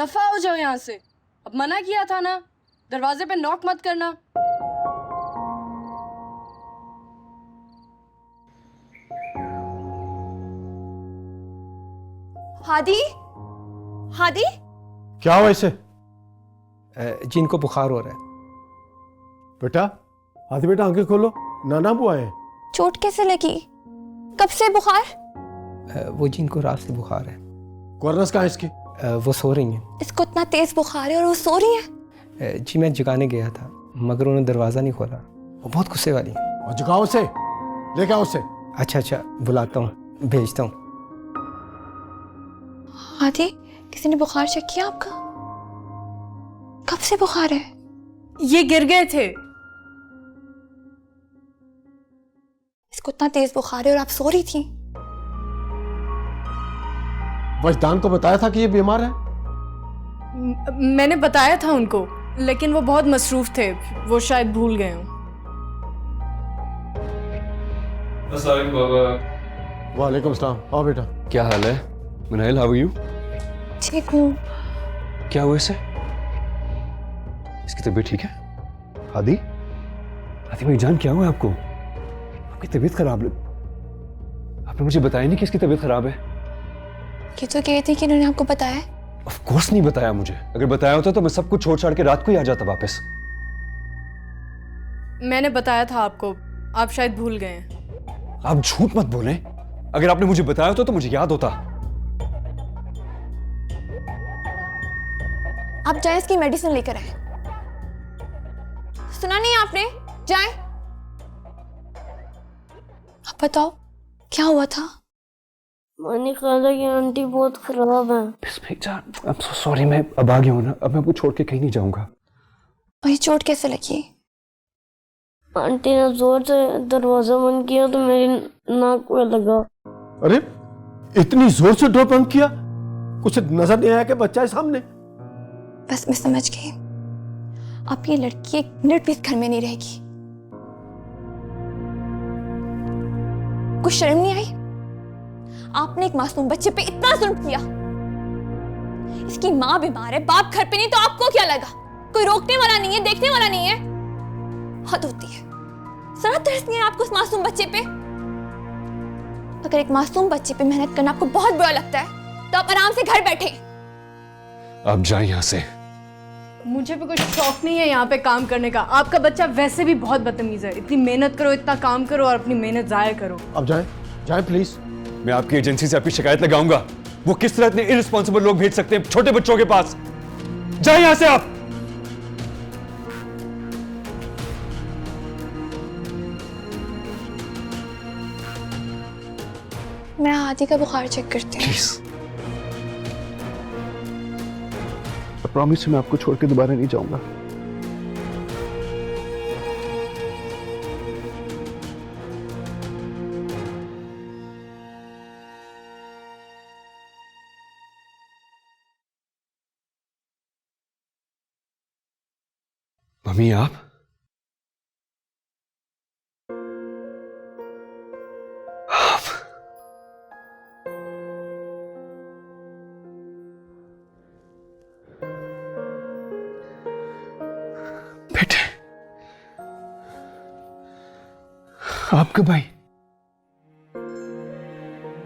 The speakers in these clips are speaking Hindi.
दफा हो जाओ यहाँ से। अब मना किया था ना, दरवाजे पे नॉक मत करना। हादी, हादी, क्या हुआ इसे? जिनको बुखार हो रहा है। बेटा, हाथी बेटा आंखें खोलो, नाना बुआ है। चोट कैसे लगी? कब से बुखार? वो जिनको रात से बुखार है। कॉर्नर्स कहाँ है इसकी? वो सो रही हैं। इसको इतना तेज बुखार है और वो सो रही है? जी मैं जगाने गया था मगर उन्होंने दरवाज़ा नहीं खोला। वो बहुत गुस्से वाली है। और जगाओ उसे, लेके आओ उसे। अच्छा बुलाता हूँ, भेजता हूँ। हादी, किसी ने बुखार चेक किया आपका? कब से बुखार है? ये गिर गए थे। इसको इतना तेज बुखार है और आप सो रही थी? वजदान को बताया था कि ये बीमार है? मैंने बताया था उनको, लेकिन वो बहुत मसरूफ थे, वो शायद भूल गए हों। अस्सलाम वालेकुम बाबा। वालेकुम सलाम। आओ बेटा। क्या हाल है मुनाइल, हाउ आर यू? ठीक हूँ। क्या हुआ इसे? इसकी तबीयत ठीक है? हादी, हादी मेरी जान, क्या हुआ आपको? आपकी तबीयत खराब आपने मुझे बताया नहीं कि इसकी तबीयत खराब है। ये तो कह थी कि इन्होंने आपको बताया। ऑफ कोर्स नहीं बताया मुझे। अगर बताया होता तो मैं सब कुछ छोड़ छाड़ के रात को ही आ जाता वापस। मैंने बताया था आपको, आप शायद भूल गए हैं। आप झूठ मत बोलें। अगर आपने मुझे बताया होता तो मुझे याद होता। आप जाए इसकी मेडिसिन लेकर आए। सुना नहीं आपने? जाए। आप बताओ क्या हुआ था? मैंने कहा था कि आंटी बहुत खराब है। आई एम सो सॉरी, मैं अब आ गया हूं ना, अब मैं आपको छोड़ के कहीं नहीं जाऊंगा। और ये चोट कैसे लगी? आंटी ने जोर से दरवाजा बंद किया तो मेरी नाक पे लगा। अरे इतनी जोर से डोर बंद किया, कुछ नजर नहीं आया कि बच्चा है सामने? बस मैं समझ गई। अब ये लड़की एक मिनट भी इस घर में नहीं रहेगी। कुछ शर्म नहीं आई? आपने एक मासूम बच्चे पे इतना जुल्म किया। इसकी माँ बीमार है, बाप घर पे नहीं, तो आपको क्या लगा? कोई रोकने वाला नहीं है, देखने वाला नहीं है। हद होती है। जरा तरस नहीं है आपको उस मासूम बच्चे पे? अगर एक मासूम बच्चे पे मेहनत करना आपको बहुत बुरा लगता है तो आप आराम से घर बैठे। आप जाए यहाँ से। मुझे भी कुछ शौक नहीं है यहाँ पे काम करने का। आपका बच्चा वैसे भी बहुत बदतमीज है। इतनी मेहनत करो, इतना काम करो और अपनी मेहनत जाया करो। अब जाए, जाए प्लीज। मैं आपकी एजेंसी से आपकी शिकायत लगाऊंगा। वो किस तरह इतने इररिस्पॉन्सिबल लोग भेज सकते हैं छोटे बच्चों के पास। जाए यहां से आप। मैं हादी का बुखार चेक करती हूँ। प्लीज, प्रॉमिस मैं आपको छोड़ के दोबारा नहीं जाऊंगा। मम्मी आप? बेटे, आप कब आई?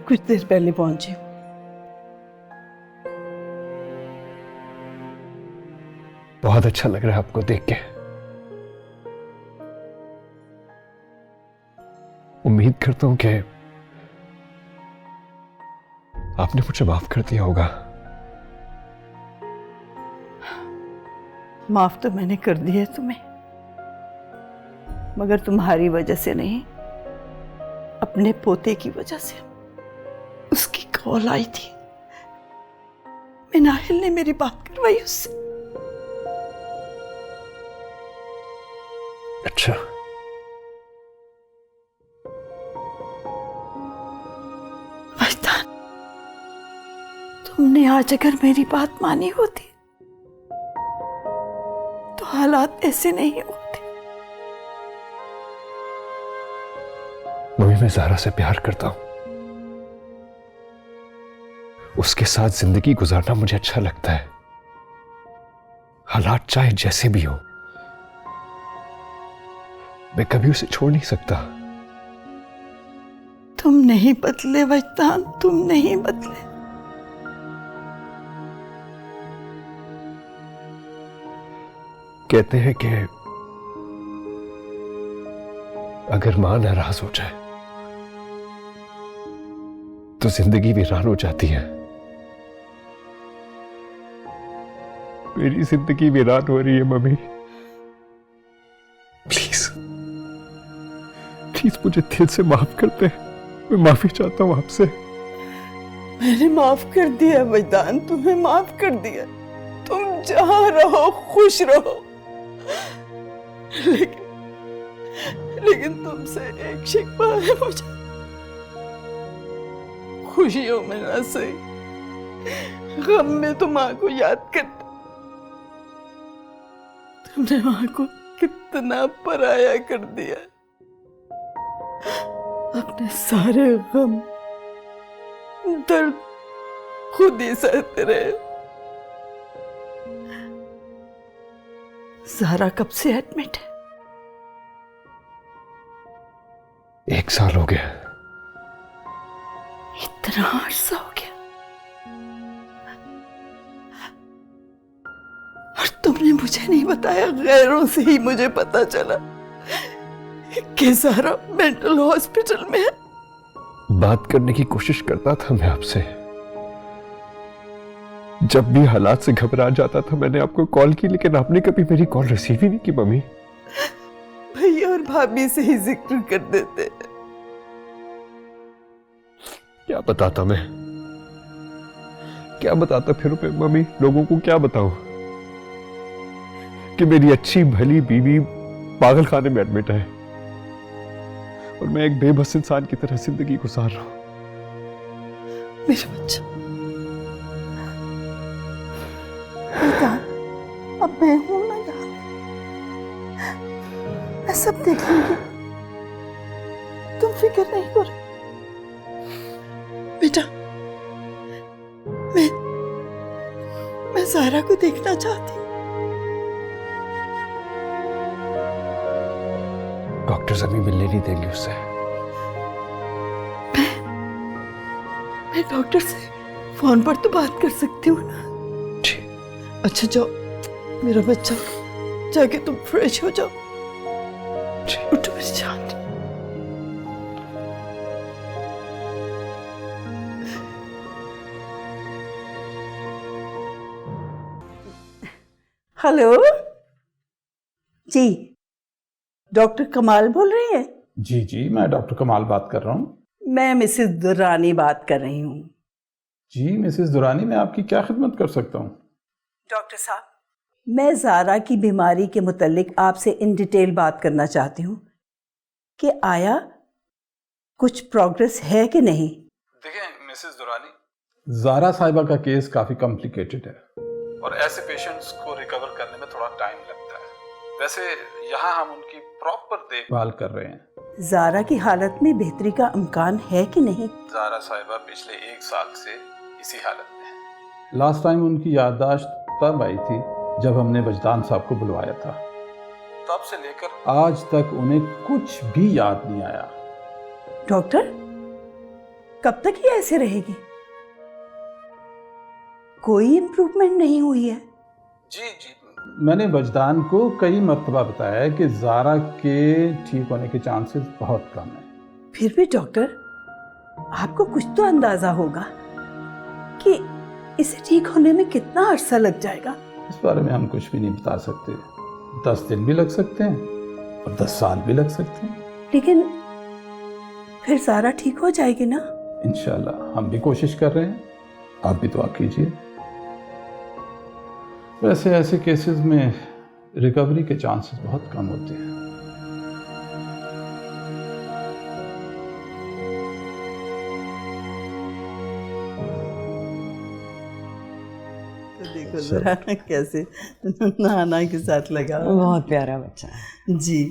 कुछ देर पहले पहुंची। बहुत अच्छा लग रहा है आपको देख के। उम्मीद करता हूं कि आपने मुझे माफ कर दिया होगा। माफ तो मैंने कर दी है तुम्हें, मगर तुम्हारी वजह से नहीं, अपने पोते की वजह से। उसकी कॉल आई थी, मिनाहिल ने मेरी बात करवाई उससे। अच्छा, वजदान, तुमने आज अगर मेरी बात मानी होती तो हालात ऐसे नहीं होते। मम्मी मैं ज़हरा से प्यार करता हूं। उसके साथ जिंदगी गुजारना मुझे अच्छा लगता है। हालात चाहे जैसे भी हो, मैं कभी उसे छोड़ नहीं सकता। तुम नहीं बदले वजदान, तुम नहीं बदले। कहते हैं कि अगर मां नाराज हो जाए तो जिंदगी वीरान हो जाती है। मेरी जिंदगी वीरान हो रही है मम्मी। प्लीज प्लीज मुझे दिल से माफ कर दे। मैं माफी चाहता हूं आपसे। मैंने माफ कर दिया वजदान, तुम्हें माफ कर दिया। तुम जहां रहो खुश रहो, लेकिन तुमसे एक शिकवा है मुझे। खुशियों में ना सही, गम में तो माँ को याद करते। तुमने माँ को कितना पराया कर दिया। अपने सारे गम दर्द खुद ही सहते रहे। ज़ारा कब से एडमिट है? 1 साल हो गया। इतना अरसा हो गया और तुमने मुझे नहीं बताया, गैरों से ही मुझे पता चला कि ज़ारा मेंटल हॉस्पिटल में है। बात करने की कोशिश करता था मैं आपसे। जब भी हालात से घबरा जाता था मैंने आपको कॉल की, लेकिन आपने कभी मेरी कॉल रिसीव ही नहीं की मम्मी। भैया और भाभी से ही जिक्र कर देते। क्या बताता मैं, क्या बताता फिर मैं मम्मी? लोगों को क्या बताऊं कि मेरी अच्छी भली बीवी पागल खाने में एडमिट है और मैं एक बेबस इंसान की तरह जिंदगी गुजार रहा हूं। मेरा बच्चा, बेटा, अब मैं हूं ना यहाँ, मैं सब देख लूंगी। तुम फिक्र नहीं करो बेटा। मैं ज़ारा को देखना चाहती हूँ। डॉक्टर्स अभी मिलने नहीं देंगे उससे। मैं डॉक्टर से फोन पर तो बात कर सकती हूँ ना? जी। अच्छा जाओ मेरा बच्चा, जाके तुम फ्रेश हो जाओ। जी। उठो मेरी जान। हेलो जी, डॉक्टर कमाल बोल रही हैं? जी जी, मैं डॉक्टर कमाल बात कर रहा हूँ। मैं मिसेस दुरानी बात कर रही हूँ। जी मिसेस दुरानी, मैं आपकी क्या खिदमत कर सकता हूँ? डॉक्टर साहब, मैं ज़ारा की बीमारी के मुतालिक आपसे इन डिटेल बात करना चाहती हूँ कि आया कुछ प्रोग्रेस है कि नहीं। देखिए मिसेस दुरानी, ज़ारा साहिबा का केस काफ़ी कॉम्प्लिकेटेड है और ऐसे पेशेंट्स को रिकवर करने में थोड़ा टाइम लगता है। वैसे यहाँ हम उनकी प्रॉपर देखभाल कर रहे हैं। ज़ारा की हालत में बेहतरी का इम्कान है कि नहीं? ज़ारा साहिबा पिछले 1 साल से इसी हालत में है। लास्ट टाइम उनकी याददाश्त तब आई थी जब हमने वजदान साहब को बुलवाया था। तब से लेकर आज तक उन्हें कुछ भी याद नहीं आया। डॉक्टर, कब तक ये ऐसे रहेगी? कोई इम्प्रूवमेंट नहीं हुई है? जी जी, मैंने वजदान को कई मर्तबा बताया है कि ज़ारा के ठीक होने के चांसेस बहुत कम है। फिर भी डॉक्टर, आपको कुछ तो अंदाजा होगा कि इसे ठीक होने में कितना अरसा लग जाएगा। इस बारे में हम कुछ भी नहीं बता सकते। 10 दिन भी लग सकते हैं और 10 साल भी लग सकते हैं। लेकिन फिर ज़ारा ठीक हो जाएगी ना? इंशाल्लाह, हम भी कोशिश कर रहे हैं, आप भी दुआ कीजिए। वैसे ऐसे केसेस में रिकवरी के चांसेस बहुत कम होते हैं। तो देखो जरा कैसे नाना के साथ लगा। बहुत प्यारा बच्चा है जी।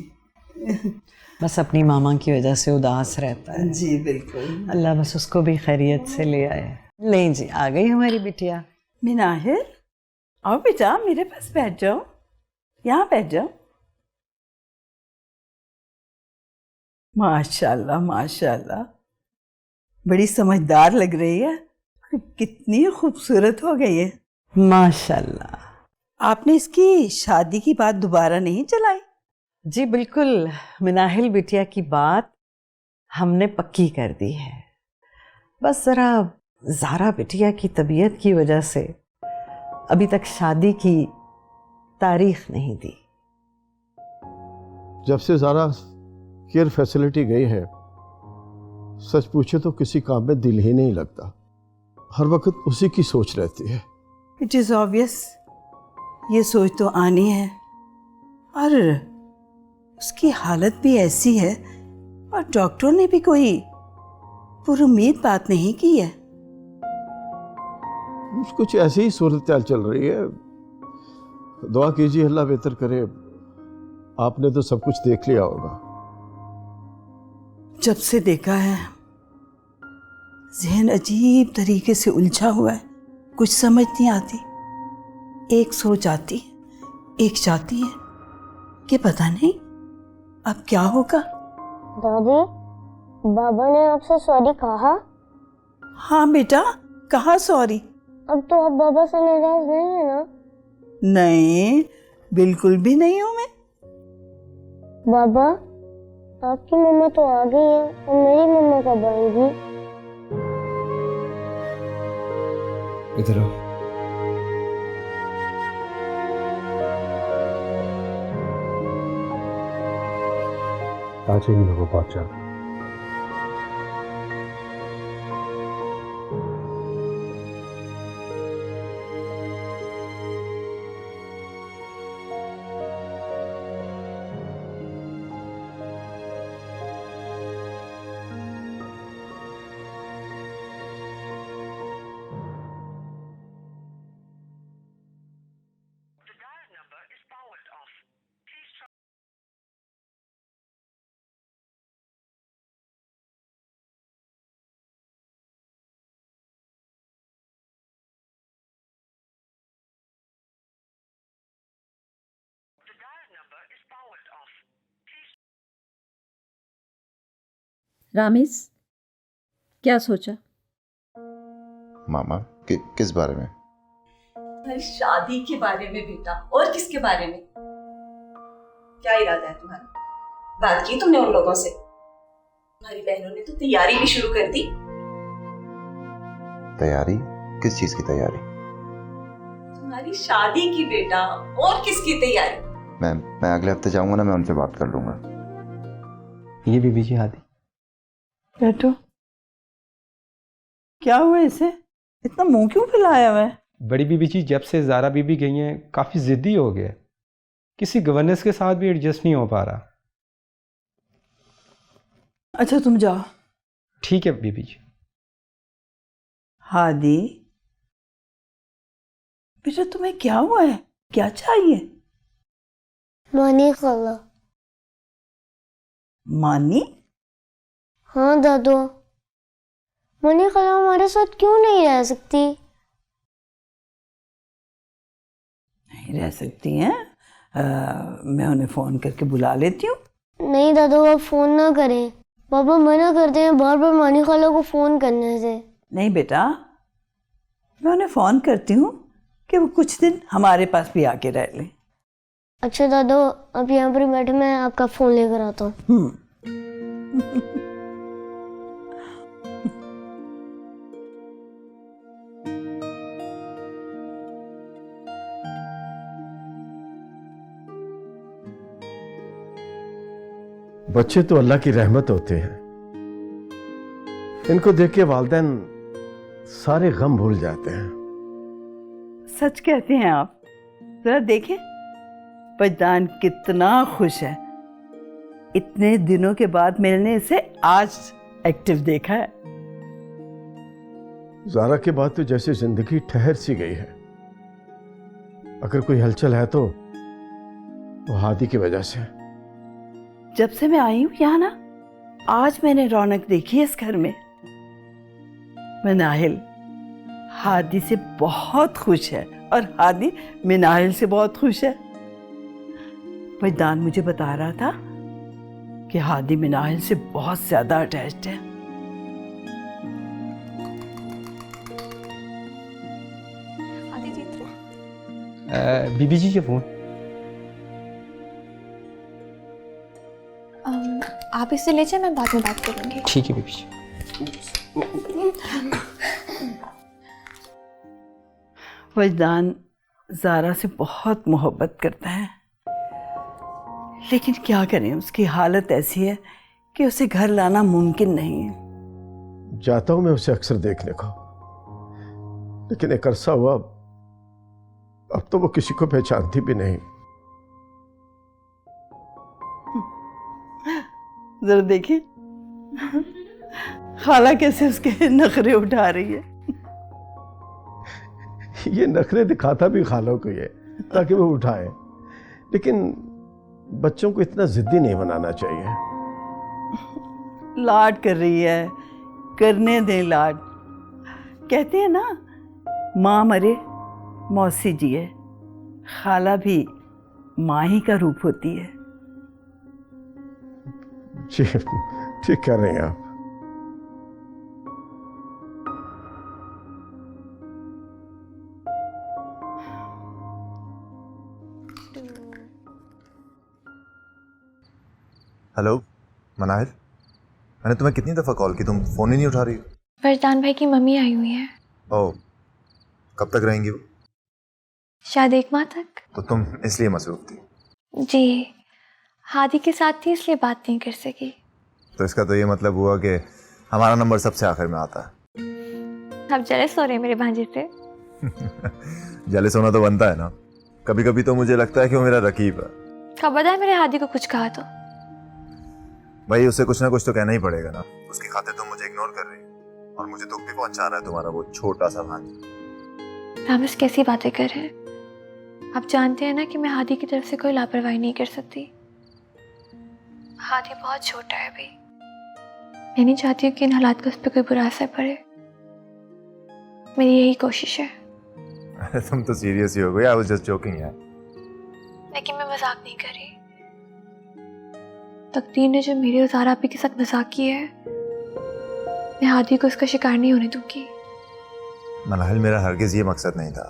बस अपनी मामा की वजह से उदास रहता है। जी बिल्कुल। अल्लाह बस उसको भी खैरियत से ले आए। ले जी, आ गई हमारी बिटिया। मिनाहिर, आओ बेटा, मेरे पास बैठ जाओ, यहाँ बैठ जाओ। माशाल्लाह माशाल्लाह, बड़ी समझदार लग रही है, कितनी खूबसूरत हो गई है। माशाल्लाह। आपने इसकी शादी की बात दोबारा नहीं चलाई? जी बिल्कुल, मिनाहिल बिटिया की बात हमने पक्की कर दी है। बस जरा ज़ारा बिटिया की तबीयत की वजह से अभी तक शादी की तारीख नहीं दी। जब से ज़ारा केयर फैसिलिटी गई है, सच पूछे तो किसी काम में दिल ही नहीं लगता, हर वक्त उसी की सोच रहती है। इट इज़ ऑब्वियस, ये सोच तो आनी है, और उसकी हालत भी ऐसी है, और डॉक्टरों ने भी कोई पुरुम्मीद बात नहीं की है। कुछ ऐसी ही सूरत चल रही है। दुआ कीजिए अल्लाह बेहतर करे। आपने तो सब कुछ देख लिया होगा। जब से देखा है ज़हन अजीब तरीके से उलझा हुआ है, कुछ समझ नहीं आती। एक सोच आती है, एक जाती है, कि पता नहीं अब क्या होगा। दादी, बाबा ने आपसे सॉरी कहा? हाँ बेटा, कहा सॉरी। अब तो आप बाबा से नाराज नहीं है ना? नहीं, बिल्कुल भी नहीं हूं मैं। बाबा, आपकी मम्मा तो आ गई है, और मेरी मम्मा कब आएगी? इधर आओ। आज ही मिलोगे बहुत जल्द। रामिस, क्या सोचा? मामा किस बारे में? शादी के बारे में बेटा, और किसके बारे में? क्या इरादा है तुम्हारा? बात की तुमने उन लोगों से? तुम्हारी बहनों ने तो तैयारी भी शुरू कर दी। तैयारी? किस चीज की तैयारी? तुम्हारी शादी की बेटा, और किसकी तैयारी? मैं अगले हफ्ते जाऊंगा ना, मैं उनसे बात कर लूंगा। ये बीबी जी हादी। बैठो। क्या हुआ इसे? इतना मुंह क्यों फैलाया हुआ है? बड़ी बीबी जी जब से ज़ारा बीबी गई हैं काफ़ी ज़िद्दी हो गया, किसी गवर्नेंस के साथ भी एडजस्ट नहीं हो पा रहा। अच्छा तुम जाओ। ठीक है बीबी जी। हादी, बेटा तुम्हें क्या हुआ है? क्या चाहिए? मानी खाला। मानी? हाँ दादू, मानी खाला हमारे साथ क्यों नहीं रह सकती? नहीं रह सकती हैं? मैं उन्हें फोन करके बुला लेती हूँ। नहीं दादू, आप फोन ना करें, पापा मना करते हैं बार बार मानी खाला को फोन करने से। नहीं बेटा, मैं उन्हें फोन करती हूँ कि वो कुछ दिन हमारे पास भी आके रह लें। अच्छा दादू, आप यहाँ पर बैठे, मैं आपका फोन लेकर आता हूँ। बच्चे तो अल्लाह की रहमत होते हैं, इनको देख के वालिदैन सारे गम भूल जाते हैं। सच कहते हैं आप। जरा देखें बजदान कितना खुश है। इतने दिनों के बाद मिलने से आज एक्टिव देखा है। ज़ारा के बाद तो जैसे जिंदगी ठहर सी गई है। अगर कोई हलचल है तो वो हादी की वजह से। जब से मैं आई हूं यहाँ ना, आज मैंने रौनक देखी है इस घर में। मिनाहिल हादी से बहुत खुश है, और हादी मिनाहिल से बहुत खुश है। वजदान मुझे बता रहा था कि हादी मिनाहिल से बहुत ज्यादा अटैच्ड है। हादी जीत रहे। बीबी जी ये फोन। आप इसे ले जाए, मैं बाद में बात करूंगी। ठीक है बीबी जी। वजदान ज़ारा से बहुत मोहब्बत करता है, लेकिन क्या करें, उसकी हालत ऐसी है कि उसे घर लाना मुमकिन नहीं है। जाता हूं मैं उसे अक्सर देखने को, लेकिन एक अरसा हुआ, अब तो वो किसी को पहचानती भी नहीं। जरा देखिए खाला कैसे उसके नखरे उठा रही है। ये नखरे दिखाता भी खालों को ये, ताकि वो उठाए, लेकिन बच्चों को इतना जिद्दी नहीं बनाना चाहिए। लाड कर रही है, करने दे लाड। कहते हैं ना, माँ मरे मौसी जिए, खाला भी माँ ही का रूप होती है। जी ठीक कह रहे हैं आप। हेलो मनाहिल, मैंने तुम्हें कितनी दफ़ा कॉल की, तुम फ़ोन ही नहीं उठा रही हो। वजदान भाई की मम्मी आई हुई है। ओह, कब तक रहेंगी वो? शायद 1 माह तक। तो तुम इसलिए मसरूफ थी? जी, हादी के साथ थी इसलिए बात नहीं कर सकी। तो इसका तो ये मतलब हुआ कि हमारा नंबर सबसे आखिर में आता है। आप जेलस हो रहे हैं मेरे भांजे से? जेलस होना तो बनता है ना, कभी कभी तो मुझे लगता है कि वो मेरा रकीब है। खबरदार मेरे हादी को कुछ कहा तो। भाई उसे कुछ ना कुछ तो कहना ही पड़ेगा ना, उसकी खातिर तुम मुझे इग्नोर कर रही हो, और मुझे दुख भी पहुंचा रहा है तुम्हारा वो छोटा सा भांजा। रामस कैसी बातें कर रहे हैं? आप जानते हैं ना कि मैं हादी की तरफ से कोई लापरवाही नहीं कर सकती। हादी बहुत छोटा है अभी, मैं नहीं चाहती हूँ कि इन हालात का उस पर कोई बुरा असर पड़े। मेरी यही कोशिश है। अरे तुम तो सीरियस ही हो गई, आई वाज जस्ट जोकिंग यार। लेकिन मैं मजाक नहीं कर रही। तकदीर ने जो मेरे और ज़ारा आपी के साथ मजाक किया है, मैं हादी को उसका शिकार नहीं होने दूंगी। मनाहिल, मेरा हरगिज ये मकसद नहीं था।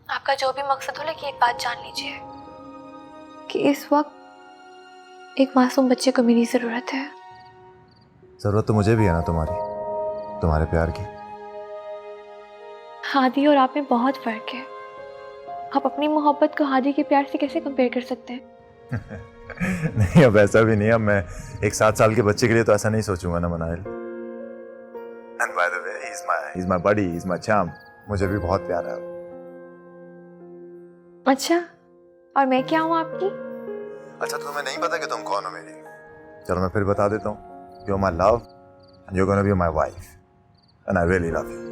आपका जो भी मकसद हो, लेकिन एक बात जान लीजिए कि इस वक्त एक मासूम बच्चे को मेरी ज़रूरत है। ज़रूरत तो मुझे भी है ना तुम्हारे प्यार की। हादी और आप में बहुत फ़र्क है। आप अपनी मोहब्बत को हादी के प्यार से कैसे कंपेयर कर सकते हैं? नहीं, अब ऐसा भी नहीं। अब मैं एक 7 साल के बच्चे के लिए तो ऐसा नहीं सोचूंगा ना Manahil. And by the way, he is my buddy, he is my champ. मुझे भी बहुत प्यार है। अच्छा, और मैं क्या हूँ आपकी? अच्छा, तो तुम्हें नहीं पता कि तुम कौन हो मेरी? चलो मैं फिर बता देता हूँ। You are my love and you are gonna be my wife and I really love you.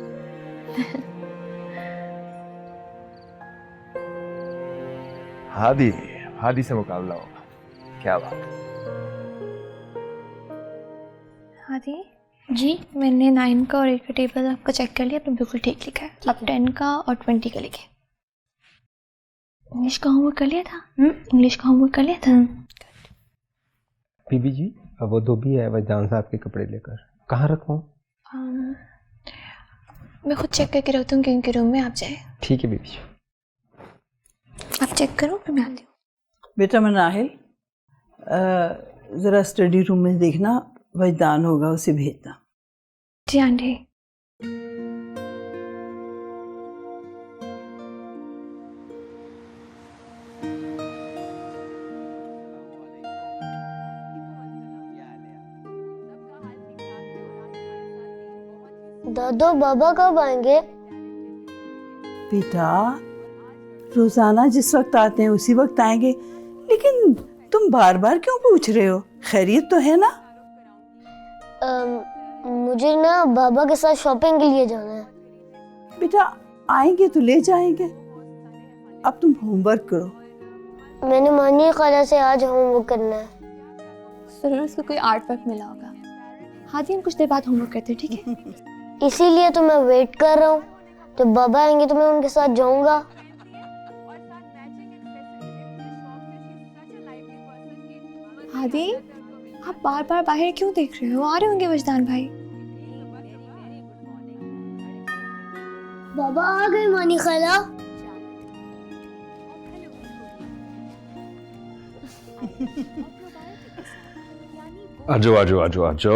Hadi से मुकाबला होगा। क्या बात है। हादी जी, मैंने 9 का और 8 का टेबल आपका चेक कर लिया, तो बिल्कुल ठीक लिखा है। अब 10 का और 20 का लिखे। इंग्लिश का होमवर्क कर लिया था? इंग्लिश का होमवर्क कर लिया था? बीबी जी, अब वो धोबी है वजदान साहब के कपड़े लेकर, कहाँ रखवाऊं? मैं खुद चेक करके रखती हूँ कि उनके रूम में आप जाए। ठीक है बीबी जी। आप चेक करो, फिर मैं आती हूँ। बेटा मनाहिल, ज़रा स्टडी रूम में देखना, वजदान होगा उसे भेजना। जी आंटी। दादो बाबा कब आएंगे? बेटा रोजाना जिस वक्त आते हैं उसी वक्त आएंगे, लेकिन तुम बार बार क्यों पूछ रहे हो? खैरियत तो है ना? मुझे ना बाबा के साथ शॉपिंग के लिए जाना है। बेटा आएंगे तो ले जाएंगे, अब तुम होमवर्क करो। मैंने मानी खाला से आज होमवर्क करना है। जरूर उसको कोई आर्ट वर्क मिला होगा। हादी, हम कुछ देर बाद होमवर्क करते हैं, ठीक है? इसीलिए तो मैं वेट कर रहा हूँ, जब बाबा आएंगे तो मैं उनके साथ जाऊंगा। हादी, आप बार बार बाहर क्यों देख रहे हो? आ रहे होंगे वजदान भाई। बाबा आ गई मानी खाला। आजो आजो आजो आजो।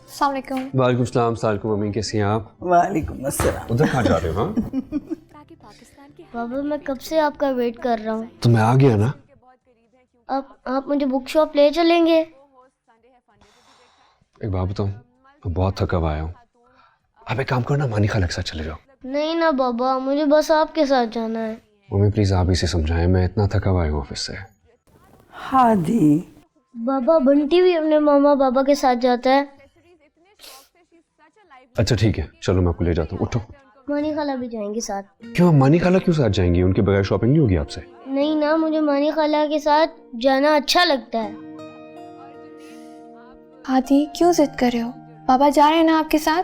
अस्सलाम वालेकुम। वालेकुम सलाम। सलाम मम्मी, कैसी हैं आप? वालेकुम अस्सलाम। उधर कहाँ जा रहे हो? हाँ, बाबा मैं कब से आपका वेट कर रहा हूँ। तो मैं आ गया ना। अब आप मुझे बुक शॉप ले चलेंगे? एक बात बताऊं, मैं बहुत थका हुआ आया हूँ। आप एक काम करो ना, मानी खाला के साथ चले जाओ। नहीं ना बाबा, मुझे बस आपके साथ जाना है। मम्मी प्लीज आप इसे समझाएं, मैं इतना थका हुआ आया हूँ ऑफिस से। हादी, बाबा बंटी भी अपने मामा बाबा के साथ जाता है। अच्छा ठीक है, चलो मैं आपको ले जाता हूँ, उठो। मानी खाला भी जाएंगे साथ। क्यों, आप मानी खाला क्यों साथ जाएंगी? उनके बगैर शॉपिंग नहीं होगी आपसे? नहीं ना, मुझे मानी खाला के साथ जाना अच्छा लगता है। हादी क्यों जिद कर रहे हो? पापा जा रहे हैं ना आपके साथ,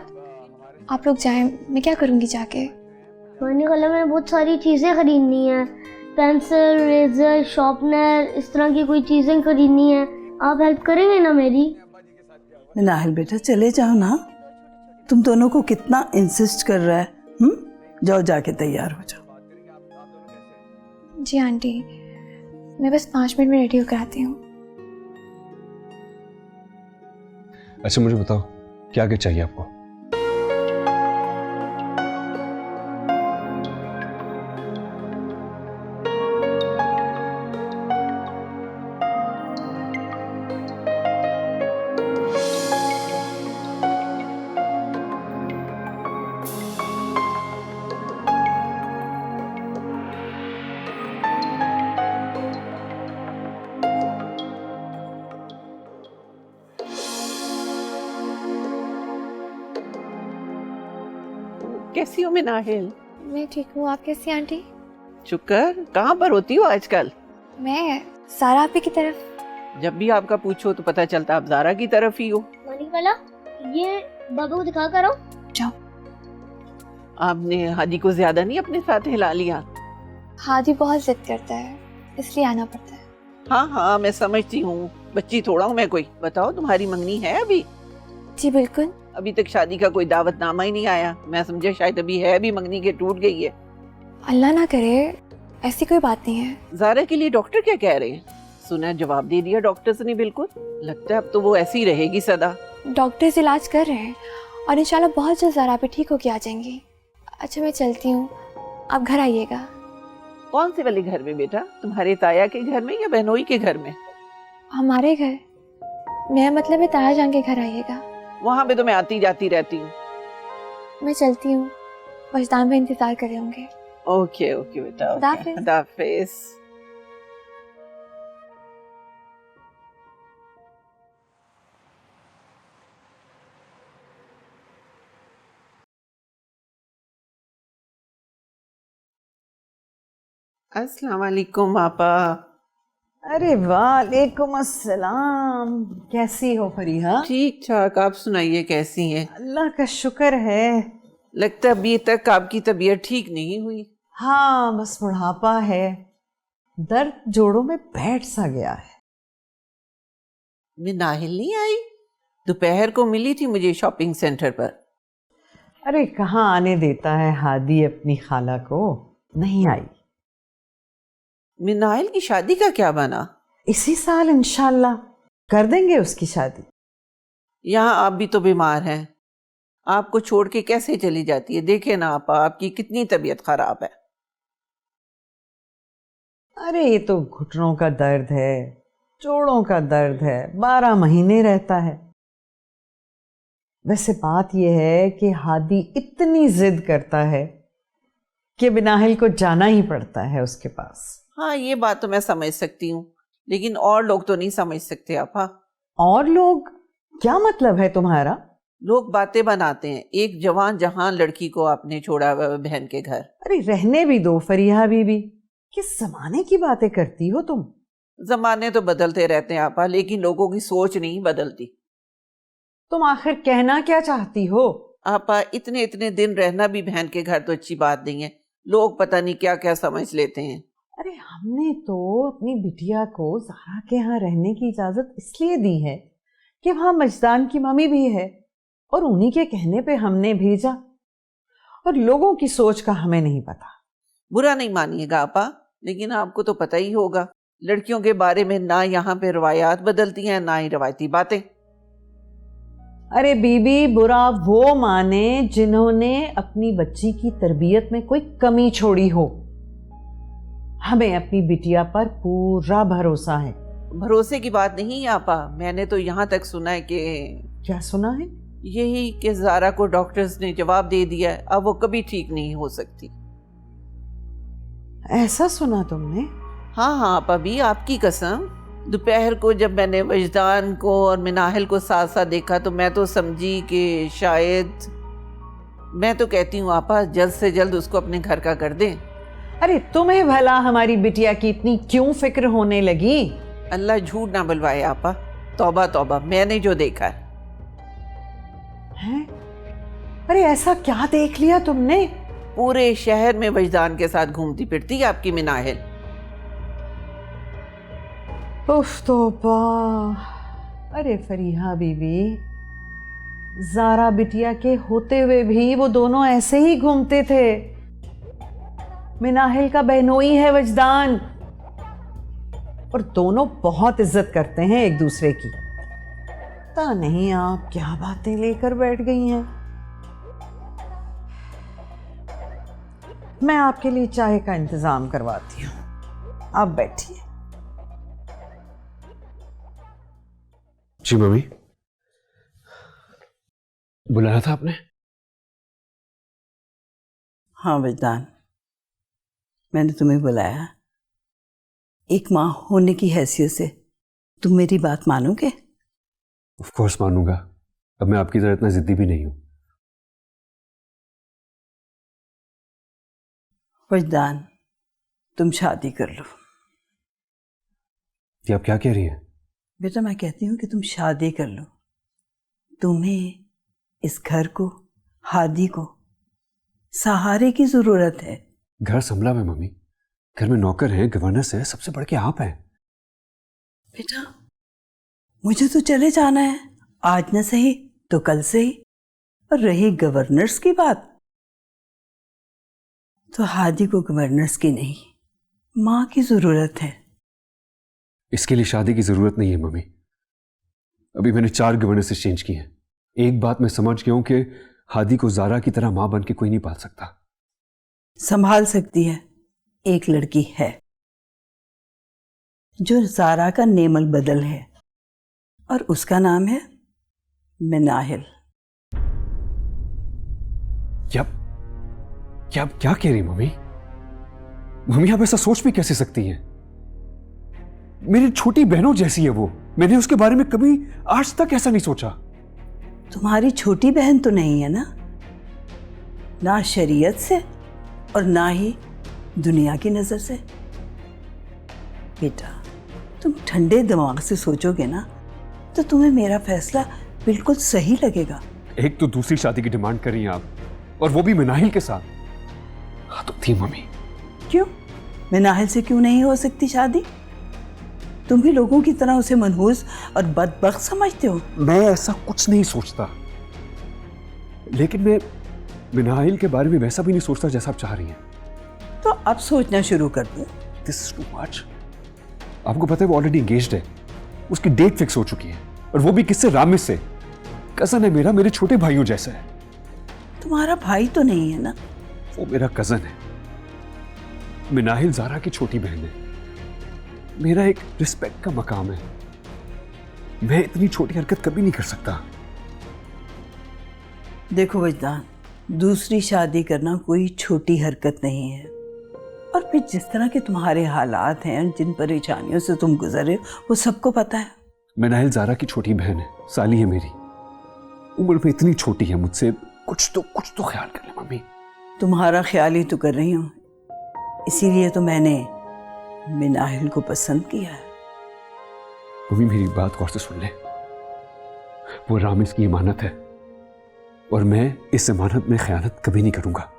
आप लोग जाएं, मैं क्या करूँगी जाके? मानी खाला मैंने बहुत सारी चीज़ें खरीदनी है, पेंसिल, रेजर, शार्पनर, इस तरह की कोई चीज़ें खरीदनी है। आप हेल्प करेंगे ना मेरी? मिनाहिल बेटा चले जाओ ना, तुम दोनों को कितना इंसिस्ट कर रहा है। जाओ जाके तैयार हो जाओ। जी आंटी, मैं बस 5 मिनट में रेडी होकर आती हूँ। अच्छा मुझे बताओ, क्या क्या चाहिए आपको? कैसी हो मिनाहिल? मैं ठीक हूँ, आप कैसी आंटी? शुक्र। कहाँ पर होती हो आजकल? मैं सारा आपी की तरफ। जब भी आपका पूछो तो पता चलता आप ज़ारा की तरफ ही हो। मानी खाला, ये बाबा को दिखा करो। जाओ। आपने हादी को ज्यादा नहीं अपने साथ हिला लिया? हादी बहुत जिद करता है, इसलिए आना पड़ता है। हाँ हाँ मैं समझती हूँ, बच्ची थोड़ा हूँ मैं कोई। बताओ तुम्हारी मंगनी है अभी? जी बिल्कुल। अभी तक शादी का कोई दावतनामा ही नहीं आया। मैं समझे शायद अभी है भी, मंगनी के टूट गई है। अल्लाह ना करे, ऐसी कोई बात नहीं है। ज़ारा के लिए डॉक्टर क्या कह रहे हैं? सुना जवाब दे दिया डॉक्टर्स ने बिल्कुल। लगता है अब तो वो ऐसी रहेगी सदा। डॉक्टर्स इलाज कर रहे हैं और इंशाल्लाह बहुत जल्द ज़ारा पे ठीक होके आ जाएंगी। अच्छा मैं चलती हूँ, आप घर आइएगा। कौन से वाले घर में बेटा? तुम्हारे ताया के घर में या बहनोई के घर में? हमारे घर। मेरा मतलब है ताया जान के घर आइएगा। वहाँ पे तो मैं आती जाती रहती हूँ। मैं चलती हूँ, वजदान भाई इंतजार कर रहे होंगे। ओके ओके बेटा, खुदा हाफिज़। खुदा हाफिज़। अस्सलाम वालेकुम आपा। अरे वालेकुम अस्सलाम, कैसी हो फरीहा? ठीक ठाक, आप सुनाइए कैसी हैं? अल्लाह का शुक्र है। लगता है अभी तक आपकी तबीयत ठीक नहीं हुई। हाँ बस बुढ़ापा है, दर्द जोड़ों में बैठ सा गया है। मिनाहिल नहीं आई? दोपहर को मिली थी मुझे शॉपिंग सेंटर पर। अरे कहाँ आने देता है हादी अपनी खाला को, नहीं आई। मिनाहिल की शादी का क्या बना? इसी साल इंशाल्लाह कर देंगे उसकी शादी। यहाँ आप भी तो बीमार हैं, आपको छोड़ के कैसे चली जाती है? देखे ना आपा, आपकी कितनी तबीयत खराब है। अरे ये तो घुटनों का दर्द है, जोड़ों का दर्द है, 12 महीने रहता है। वैसे बात यह है कि हादी इतनी जिद करता है कि मिनाहिल को जाना ही पड़ता है उसके पास। हाँ ये बात तो मैं समझ सकती हूँ, लेकिन और लोग तो नहीं समझ सकते आपा। और लोग क्या मतलब है तुम्हारा? लोग बातें बनाते हैं। एक जवान जहान लड़की को आपने छोड़ा बहन के घर। अरे रहने भी दो फरीहा बीबी, किस जमाने की बातें करती हो तुम? जमाने तो बदलते रहते हैं आपा, लेकिन लोगों की सोच नहीं बदलती। तुम आखिर कहना क्या चाहती हो? आपा इतने इतने दिन रहना भी बहन के घर तो अच्छी बात नहीं है। लोग पता नहीं क्या क्या समझ लेते हैं। अरे हमने तो अपनी बिटिया को ज़ारा के यहाँ रहने की इजाज़त इसलिए दी है कि वहाँ मजदान की मम्मी भी है और उन्हीं के कहने पे हमने भेजा, और लोगों की सोच का हमें नहीं पता। बुरा नहीं मानिएगा आपा, लेकिन आपको तो पता ही होगा लड़कियों के बारे में ना यहाँ पे रवायात बदलती हैं ना ही रवायती बातें। अरे बीबी, बुरा वो माने जिन्होंने अपनी बच्ची की तरबियत में कोई कमी छोड़ी हो। हमें अपनी बिटिया पर पूरा भरोसा है। भरोसे की बात नहीं आपा, मैंने तो यहाँ तक सुना है कि... क्या सुना है? यही कि ज़ारा को डॉक्टर्स ने जवाब दे दिया है, अब वो कभी ठीक नहीं हो सकती। ऐसा सुना तुमने? हाँ हाँ आपा भी, आपकी कसम। दोपहर को जब मैंने वजदान को और मिनाहिल को साथ साथ देखा तो मैं तो समझी कि शायद, मैं तो कहती हूँ आपा जल्द से जल्द उसको अपने घर का कर दें। अरे तुम्हें भला हमारी बिटिया की इतनी क्यों फिक्र होने लगी? अल्लाह झूठ ना बुलवाए आपा, तौबा तौबा, मैंने जो देखा है। अरे ऐसा क्या देख लिया तुमने? पूरे शहर में वजदान के साथ घूमती फिरती आपकी मिनाहिल। उफ तौबा। अरे फरीहा बीबी, ज़ारा बिटिया के होते हुए भी वो दोनों ऐसे ही घूमते थे। मिनाहिल का बहनोई है वजदान, और दोनों बहुत इज्जत करते हैं एक दूसरे की। पता नहीं आप क्या बातें लेकर बैठ गई हैं। मैं आपके लिए चाय का इंतजाम करवाती हूँ, आप बैठिए। जी मम्मी, बुलाया था आपने? हाँ वजदान, मैंने तुम्हें बुलाया। एक माँ होने की हैसियत से तुम मेरी बात मानोगे? ऑफ कोर्स मानूंगा। अब मैं आपकी तरह इतना जिद्दी भी नहीं हूं। वजदान, तुम शादी कर लो। ये आप क्या कह रही हैं? बेटा मैं कहती हूँ कि तुम शादी कर लो। तुम्हें इस घर को, हादी को सहारे की जरूरत है। घर संभला है मम्मी, घर में नौकर हैं, गवर्नेंस है, सबसे बढ़ के आप हैं। बेटा मुझे तो चले जाना है, आज न सही तो कल से ही। और रही गवर्नर्स की बात, तो हादी को गवर्नर्स की नहीं, माँ की जरूरत है। इसके लिए शादी की जरूरत नहीं है मम्मी। अभी मैंने 4 गवर्नेंसेस चेंज की हैं। एक बात मैं समझ गया हूं कि हादी को ज़ारा की तरह मां बन के कोई नहीं पाल सकता। संभाल सकती है, एक लड़की है जो ज़ारा का नेमल बदल है, और उसका नाम है मिनाहिल। क्या कह रही मम्मी? मम्मी आप ऐसा सोच भी कैसे सकती हैं? मेरी छोटी बहनों जैसी है वो, मैंने उसके बारे में कभी आज तक ऐसा नहीं सोचा। तुम्हारी छोटी बहन तो नहीं है ना शरीयत से और ना ही दुनिया की नजर से। बेटा तुम ठंडे दिमाग से सोचोगे ना तो तुम्हें मेरा फैसला बिल्कुल सही लगेगा। एक तो दूसरी शादी की डिमांड कर रही हैं आप, और वो भी मिनाहिल के साथ। हाँ तो थी मम्मी। क्यों मिनाहिल से क्यों नहीं हो सकती शादी? तुम भी लोगों की तरह उसे मनहूस और बदबख्त समझते हो। मैं ऐसा कुछ नहीं सोचता, लेकिन मैं मिनाहिल के बारे में वैसा भी नहीं सोचता जैसा आप चाह रही हैं। तो अब सोचना शुरू कर दो। This is too much. आपको पता है वो ऑलरेडी एंगेज्ड है, उसकी डेट फिक्स हो चुकी है, और वो भी किससे? रामिस से। कजन है मेरा, मेरे छोटे भाइयों जैसा है। तुम्हारा भाई तो नहीं है ना? वो मेरा कजन है। मिनाहिल ज़ारा की छोटी बहन है। मेरा एक रिस्पेक्ट का मकाम है, मैं इतनी छोटी हरकत कभी नहीं कर सकता। देखो वजदान, दूसरी शादी करना कोई छोटी हरकत नहीं है, और फिर जिस तरह के तुम्हारे हालात हैं, जिन परेशानियों से तुम गुजरे वो सबको पता है। मिनाहिल ज़ारा की छोटी बहन है, साली है मेरी, उम्र में इतनी छोटी है मुझसे। कुछ तो ख्याल कर ले मम्मी। तुम्हारा ख्याल ही तो कर रही हूँ, इसीलिए तो मैंने मिनाहिल को पसंद किया है। मम्मी मेरी बात गौर से सुन ले, वो रामिस की इमानत है, और मैं इस इमानत में खयानत कभी नहीं करूंगा।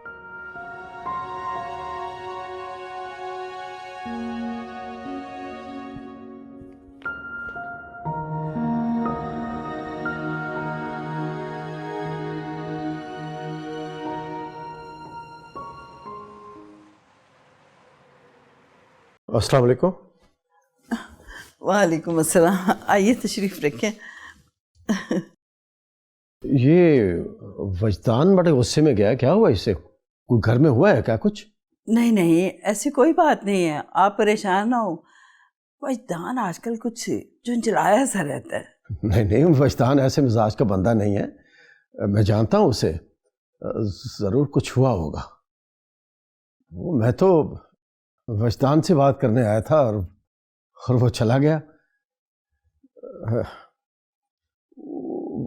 अस्सलाम वालेकुम। वालेकुम अस्सलाम, आइए तशरीफ रखें। ये वजदान बड़े गुस्से में गया, क्या हुआ इसे? कोई घर में हुआ है क्या कुछ? नहीं नहीं, ऐसी कोई बात नहीं है, आप परेशान ना हो। वजदान आजकल कुछ झुंझलाया सा रहता है। नहीं नहीं, वजदान ऐसे मिजाज का बंदा नहीं है, मैं जानता हूँ उसे, ज़रूर कुछ हुआ होगा। मैं तो वजदान से बात करने आया था और वो चला गया।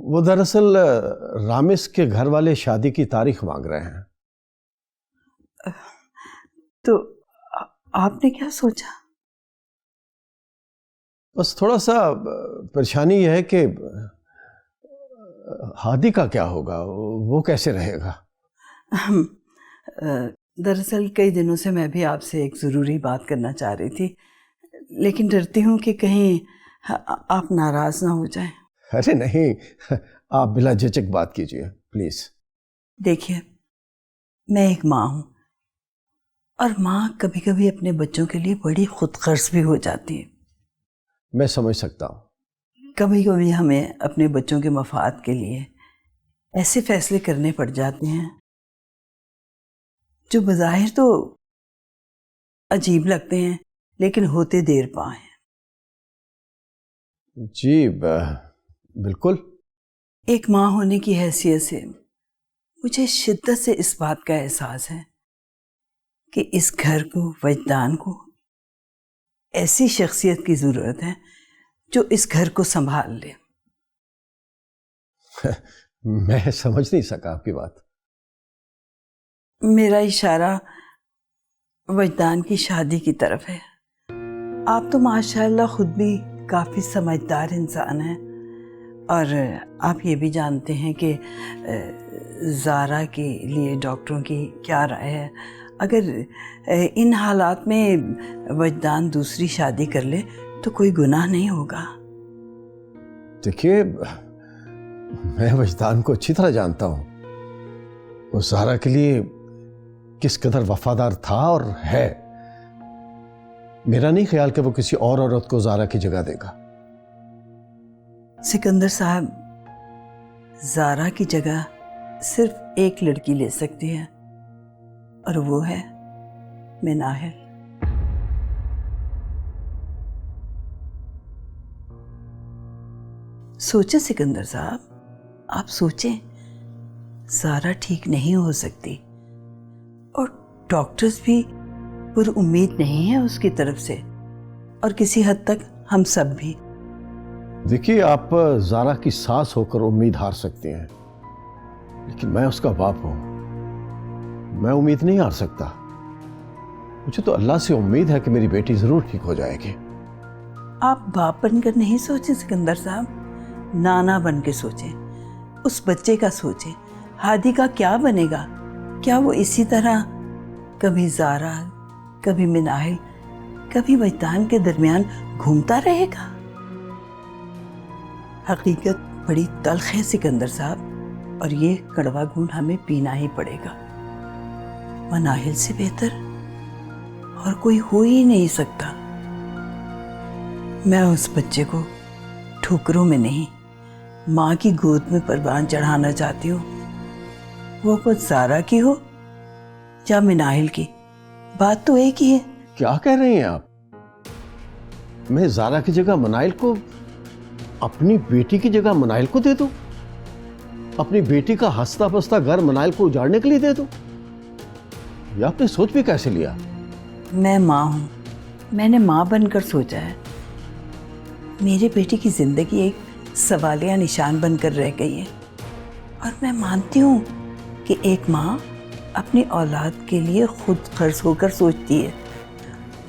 वो दरअसल रामिस के घर वाले शादी की तारीख मांग रहे हैं। तो आपने क्या सोचा? बस थोड़ा सा परेशानी यह है कि हादी का क्या होगा, वो कैसे रहेगा? दरअसल कई दिनों से मैं भी आपसे एक ज़रूरी बात करना चाह रही थी, लेकिन डरती हूँ कि कहीं आप नाराज़ ना हो जाएं। अरे नहीं, आप बिला झिझक बात कीजिए प्लीज़। देखिए, मैं एक माँ हूँ और माँ कभी कभी अपने बच्चों के लिए बड़ी खुदगर्ज भी हो जाती है। मैं समझ सकता हूँ। कभी कभी हमें अपने बच्चों के मफाद के लिए ऐसे फैसले करने पड़ जाते हैं जो बज़ाहिर तो अजीब लगते हैं, लेकिन होते देर पा हैं। जी बिल्कुल। एक माँ होने की हैसियत से मुझे शिद्दत से इस बात का एहसास है कि इस घर को, वजदान को ऐसी शख्सियत की ज़रूरत है जो इस घर को संभाल ले। मैं समझ नहीं सका आपकी बात। मेरा इशारा वजदान की शादी की तरफ है। आप तो माशाअल्लाह खुद भी काफ़ी समझदार इंसान हैं और आप ये भी जानते हैं कि ज़ारा के लिए डॉक्टरों की क्या राय है। अगर इन हालात में वजदान दूसरी शादी कर ले तो कोई गुनाह नहीं होगा। देखिए, मैं वजदान को अच्छी तरह जानता हूँ। वो ज़ारा के लिए किस कदर वफादार था और है। मेरा नहीं ख्याल कि वो किसी और औरत को ज़ारा की जगह देगा। सिकंदर साहब, ज़ारा की जगह सिर्फ एक लड़की ले सकती है और वो है मिनाहिल। सोचें सिकंदर साहब, आप सोचें। ज़ारा ठीक नहीं हो सकती और डॉक्टर्स भी पुरउम्मीद नहीं है उसकी तरफ से, और किसी हद तक हम सब भी। देखिए, आप ज़ारा की सास होकर उम्मीद हार सकते हैं, लेकिन मैं उसका बाप हूं, मैं उम्मीद नहीं हार सकता। मुझे तो अल्लाह से उम्मीद है कि मेरी बेटी जरूर ठीक हो जाएगी। आप बाप बनकर नहीं सोचें सिकंदर साहब, नाना बन के सोचें। उस बच्चे का सोचें, हादी का क्या बनेगा? क्या वो इसी तरह कभी ज़ारा, कभी मिनाहिल, कभी वजदान के दरमियान घूमता रहेगा? हकीकत बड़ी तल्ख है सिकंदर साहब, और ये कड़वा घूंट हमें पीना ही पड़ेगा। मिनाहिल से बेहतर और कोई हो ही नहीं सकता। मैं उस बच्चे को ठोकरों में नहीं, माँ की गोद में परवान चढ़ाना चाहती हूँ। वो कुछ ज़ारा की हो या मिनाहिल की, बात तो एक ही है। क्या कह रही हैं आप? मैं ज़ारा की जगह मिनाहिल को, अपनी बेटी की जगह मिनाहिल को दे दूं? अपनी बेटी का हंसता बसता घर मिनाहिल को उजाड़ने के लिए दे दूं? ये आपने सोच भी कैसे लिया? मैं माँ हूँ, मैंने माँ बनकर सोचा है। मेरी बेटी की जिंदगी एक सवालिया निशान बनकर रह गई है, और मैं मानती हूँ कि एक माँ अपनी औलाद के लिए खुद खर्च होकर सोचती है,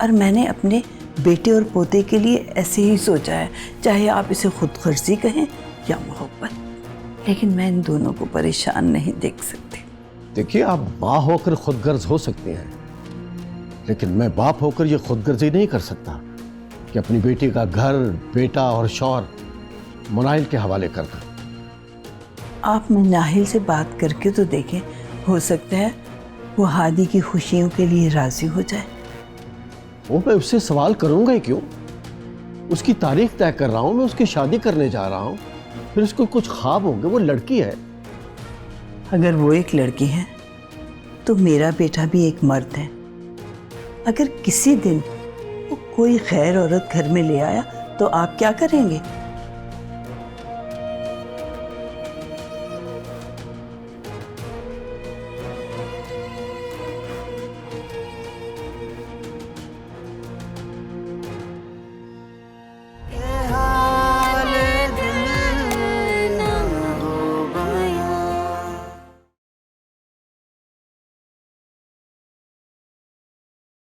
और मैंने अपने बेटे और पोते के लिए ऐसे ही सोचा है, चाहे आप इसे खुद खर्ची कहें या मोहब्बत। लेकिन मैं इन दोनों को परेशान नहीं देख सकती। देखिए, आप माँ होकर खुदगर्ज हो सकते हैं, लेकिन मैं बाप होकर ये खुदगर्जी नहीं कर सकता कि अपनी बेटी का घर, बेटा और शौहर मिनाहिल के हवाले कर दूं। आप मिनाहिल से बात करके तो देखें, हो सकता है वो हादी की खुशियों के लिए राजी हो जाए। वो मैं उससे सवाल करूंगा ही क्यों? उसकी तारीख तय कर रहा हूं, मैं उसकी शादी करने जा रहा हूं, फिर उसको कुछ ख्वाब होंगे। वो लड़की है। अगर वो एक लड़की है तो मेरा बेटा भी एक मर्द है। अगर किसी दिन वो कोई खैर औरत घर में ले आया तो आप क्या करेंगे?